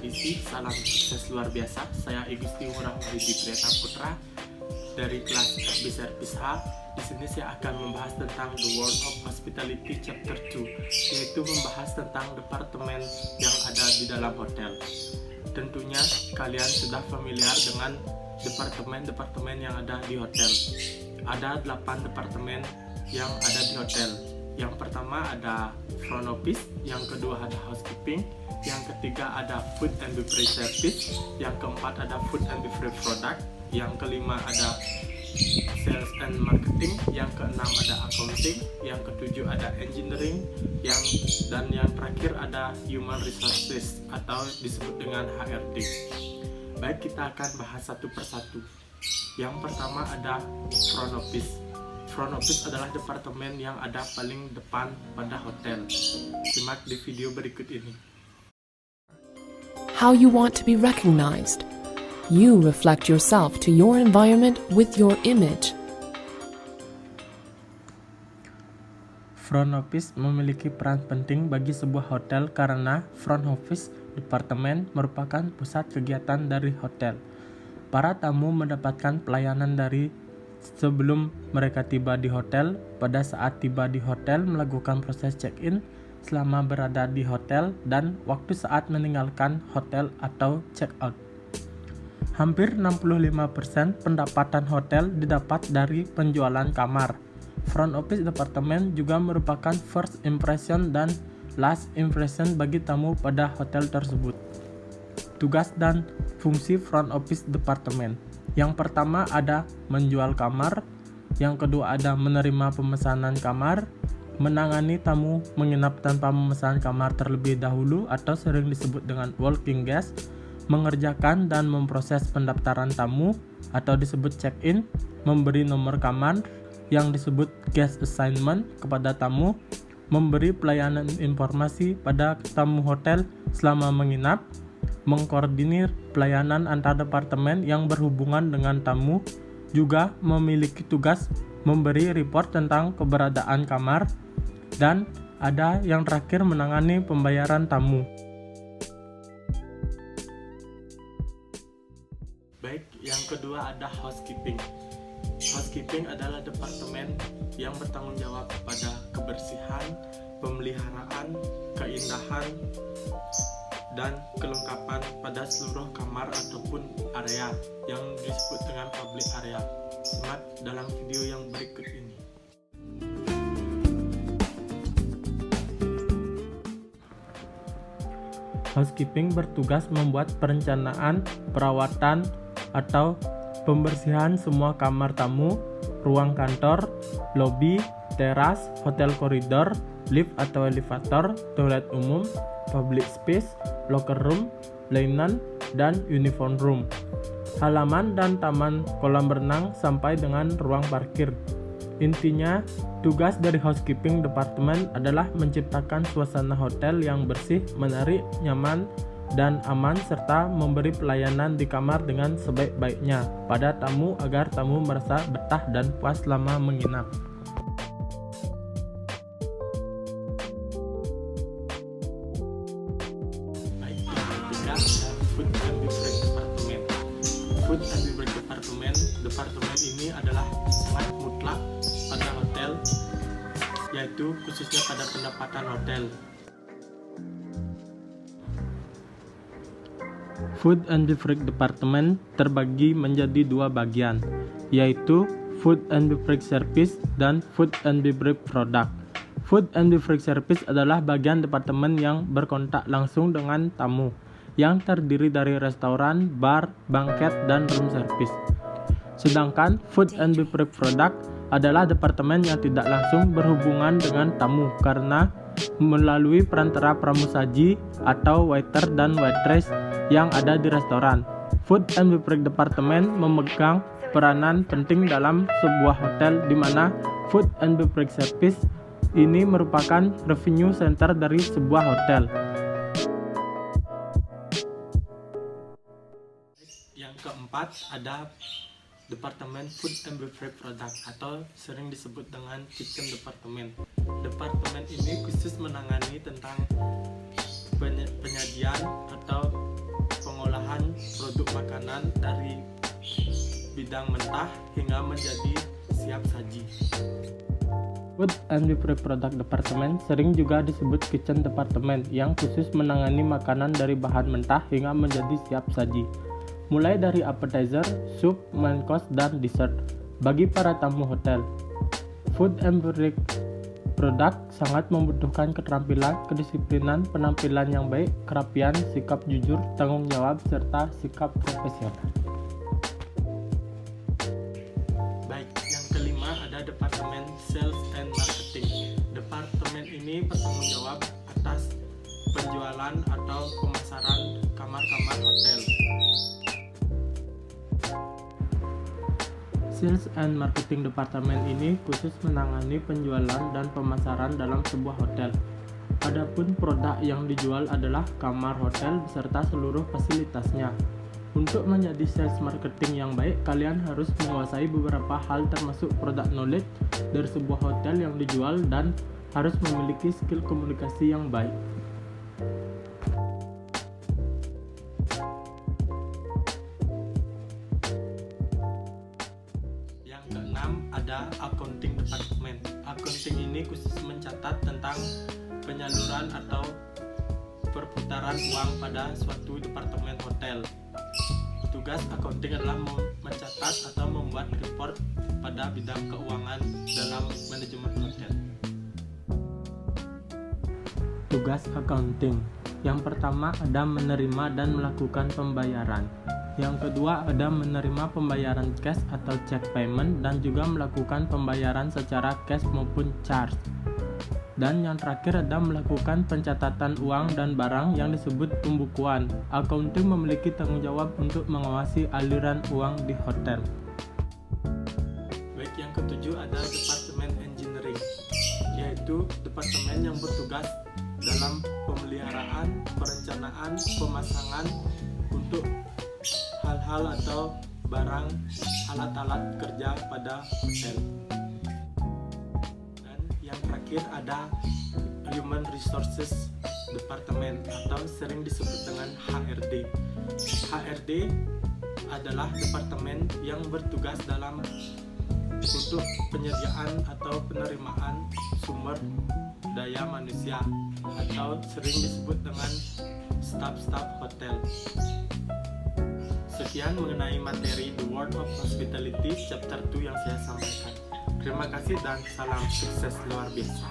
Visi, salam sukses luar biasa. Saya Igusti Ngurahwidi Priata Putra dari kelas FB Service H. Di sini saya akan membahas tentang The World of Hospitality Chapter 2, yaitu membahas tentang departemen yang ada di dalam hotel. Tentunya kalian sudah familiar dengan departemen-departemen yang ada di hotel. Ada 8 departemen yang ada di hotel. Yang pertama ada front office, yang kedua ada housekeeping, yang ketiga ada food and beverage service, yang keempat ada food and beverage product, yang kelima ada sales and marketing, yang keenam ada accounting, yang ketujuh ada engineering, dan yang terakhir ada human resources atau disebut dengan HRD. Baik, kita akan bahas satu persatu. Yang pertama ada front office. Front office adalah departemen yang ada paling depan pada hotel. Simak di video berikut ini. How you want to be recognized. You reflect yourself to your environment with your image. Front office memiliki peran penting bagi sebuah hotel karena front office departemen merupakan pusat kegiatan dari hotel. Para tamu mendapatkan pelayanan dari sebelum mereka tiba di hotel, pada saat tiba di hotel melakukan proses check-in, selama berada di hotel, dan waktu saat meninggalkan hotel atau check-out. Hampir 65% pendapatan hotel didapat dari penjualan kamar. Front office departemen juga merupakan first impression dan last impression bagi tamu pada hotel tersebut. Tugas dan fungsi front office departemen. Yang pertama ada menjual kamar, yang kedua ada menerima pemesanan kamar, menangani tamu menginap tanpa memesan kamar terlebih dahulu atau sering disebut dengan walking guest, mengerjakan dan memproses pendaftaran tamu atau disebut check-in, memberi nomor kamar yang disebut guest assignment kepada tamu, memberi pelayanan informasi pada tamu hotel selama menginap, mengkoordinir pelayanan antar departemen yang berhubungan dengan tamu, juga memiliki tugas memberi report tentang keberadaan kamar, dan ada yang terakhir menangani pembayaran tamu. Baik, yang kedua ada housekeeping. Housekeeping adalah departemen yang bertanggung jawab kepada kebersihan, pemeliharaan, keindahan, dan kelengkapan pada seluruh kamar ataupun area yang disebut dengan public area. Simak dalam video yang berikut ini. Housekeeping bertugas membuat perencanaan, perawatan, atau pembersihan semua kamar tamu, ruang kantor, lobi, teras, hotel koridor, lift atau elevator, toilet umum, public space, locker room, linen, dan uniform room, halaman dan taman kolam renang sampai dengan ruang parkir. Intinya, tugas dari housekeeping departemen adalah menciptakan suasana hotel yang bersih, menarik, nyaman, dan aman, serta memberi pelayanan di kamar dengan sebaik-baiknya pada tamu agar tamu merasa betah dan puas selama menginap. Food and beverage departemen. Food and beverage departemen ini adalah sangat mutlak pada hotel, yaitu khususnya pada pendapatan hotel. Food and beverage departemen terbagi menjadi 2 bagian, yaitu food and beverage service dan food and beverage product. Food and beverage service adalah bagian departemen yang berkontak langsung dengan tamu, yang terdiri dari restoran, bar, banket, dan room service. Sedangkan food and beverage product adalah departemen yang tidak langsung berhubungan dengan tamu karena melalui perantara pramusaji atau waiter dan waitress yang ada di restoran. Food and beverage departemen memegang peranan penting dalam sebuah hotel di mana food and beverage service ini merupakan revenue center dari sebuah hotel. Yang keempat ada Departemen Food and Beverage Product atau sering disebut dengan Kitchen Department. Departemen ini khusus menangani tentang penyajian atau pengolahan produk makanan dari bidang mentah hingga menjadi siap saji. Food and Beverage Product Department sering juga disebut Kitchen Department yang khusus menangani makanan dari bahan mentah hingga menjadi siap saji, mulai dari appetizer, sup, main course, dan dessert. Bagi para tamu hotel, Food and Beverage Product sangat membutuhkan keterampilan, kedisiplinan, penampilan yang baik, kerapian, sikap jujur, tanggung jawab, serta sikap profesional. Baik, yang kelima ada Departemen Sales and Marketing. Departemen ini bertanggung jawab atas penjualan atau pemasaran kamar-kamar hotel. Sales and Marketing Department ini khusus menangani penjualan dan pemasaran dalam sebuah hotel. Adapun produk yang dijual adalah kamar hotel beserta seluruh fasilitasnya. Untuk menjadi sales marketing yang baik, kalian harus menguasai beberapa hal termasuk product knowledge dari sebuah hotel yang dijual dan harus memiliki skill komunikasi yang baik. Yang keenam ada Accounting Department. Accounting ini khusus mencatat tentang penyaluran atau perputaran uang pada suatu departemen hotel. Tugas accounting adalah mencatat atau membuat report pada bidang keuangan dalam manajemen hotel. Tugas accounting yang pertama ada menerima dan melakukan pembayaran. Yang kedua ada menerima pembayaran cash atau check payment dan juga melakukan pembayaran secara cash maupun charge. Dan yang terakhir ada melakukan pencatatan uang dan barang yang disebut pembukuan. Accounting memiliki tanggung jawab untuk mengawasi aliran uang di hotel. Baik, yang ketujuh ada Departemen Engineering, yaitu departemen yang bertugas dalam pemeliharaan, perencanaan, pemasangan untuk hal-hal atau barang alat-alat kerja pada hotel. Yang terakhir ada Human Resources Department atau sering disebut dengan HRD. HRD adalah departemen yang bertugas dalam untuk penyediaan atau penerimaan sumber daya manusia atau sering disebut dengan staf-staf hotel. Sekian mengenai materi The World of Hospitality chapter 2 yang saya sampaikan. Terima kasih dan salam sukses luar biasa.